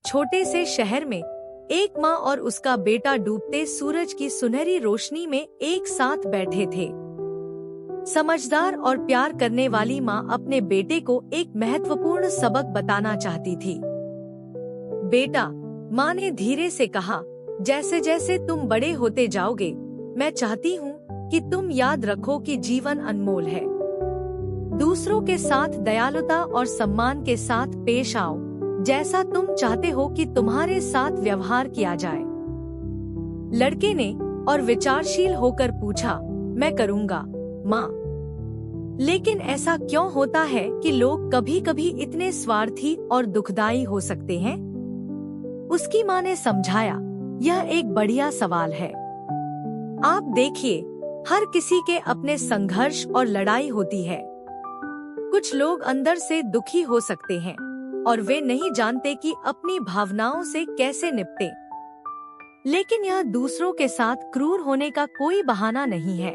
छोटे से शहर में एक माँ और उसका बेटा डूबते सूरज की सुनहरी रोशनी में एक साथ बैठे थे। समझदार और प्यार करने वाली माँ अपने बेटे को एक महत्वपूर्ण सबक बताना चाहती थी। बेटा, माँ ने धीरे से कहा, जैसे जैसे तुम बड़े होते जाओगे, मैं चाहती हूँ कि तुम याद रखो कि जीवन अनमोल है। दूसरों के साथ दयालुता और सम्मान के साथ पेश आओ, जैसा तुम चाहते हो कि तुम्हारे साथ व्यवहार किया जाए। लड़के ने और विचारशील होकर पूछा, मैं करूँगा माँ। लेकिन ऐसा क्यों होता है कि लोग कभी कभी इतने स्वार्थी और दुखदाई हो सकते हैं? उसकी माँ ने समझाया, यह एक बढ़िया सवाल है। आप देखिए, हर किसी के अपने संघर्ष और लड़ाई होती है। कुछ लोग अंदर से दुखी हो सकते हैं और वे नहीं जानते कि अपनी भावनाओं से कैसे निपटें। लेकिन यह दूसरों के साथ क्रूर होने का कोई बहाना नहीं है।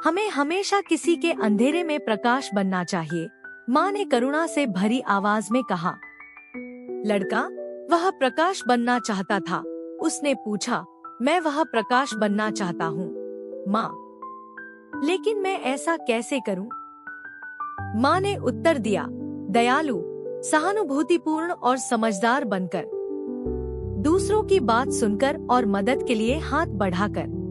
हमें हमेशा किसी के अंधेरे में प्रकाश बनना चाहिए, माँ ने करुणा से भरी आवाज में कहा। लड़का वह प्रकाश बनना चाहता था। उसने पूछा, मैं वह प्रकाश बनना चाहता हूँ माँ, लेकिन मैं ऐसा कैसे करूँ? माँ ने उत्तर दिया, दयालु, सहानुभूतिपूर्ण और समझदार बनकर, दूसरों की बात सुनकर और मदद के लिए हाथ बढ़ाकर।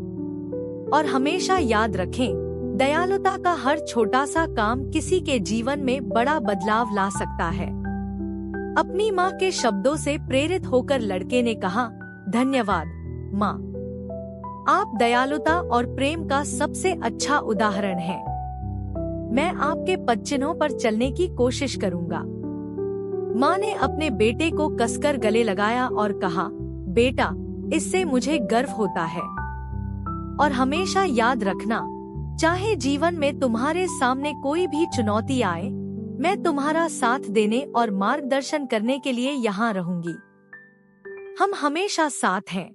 और हमेशा याद रखें, दयालुता का हर छोटा सा काम किसी के जीवन में बड़ा बदलाव ला सकता है। अपनी माँ के शब्दों से प्रेरित होकर लड़के ने कहा, धन्यवाद माँ, आप दयालुता और प्रेम का सबसे अच्छा उदाहरण हैं। मैं आपके पदचिन्हों पर चलने की कोशिश करूंगा। माँ ने अपने बेटे को कसकर गले लगाया और कहा, बेटा, इससे मुझे गर्व होता है। और हमेशा याद रखना, चाहे जीवन में तुम्हारे सामने कोई भी चुनौती आए, मैं तुम्हारा साथ देने और मार्गदर्शन करने के लिए यहाँ रहूंगी। हम हमेशा साथ हैं।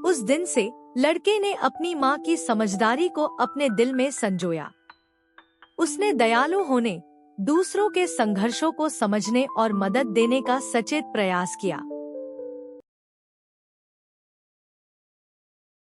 उस दिन से लड़के ने अपनी माँ की समझदारी को अपने दिल में संजोया। उसने दयालु होने, दूसरों के संघर्षों को समझने और मदद देने का सचेत प्रयास किया।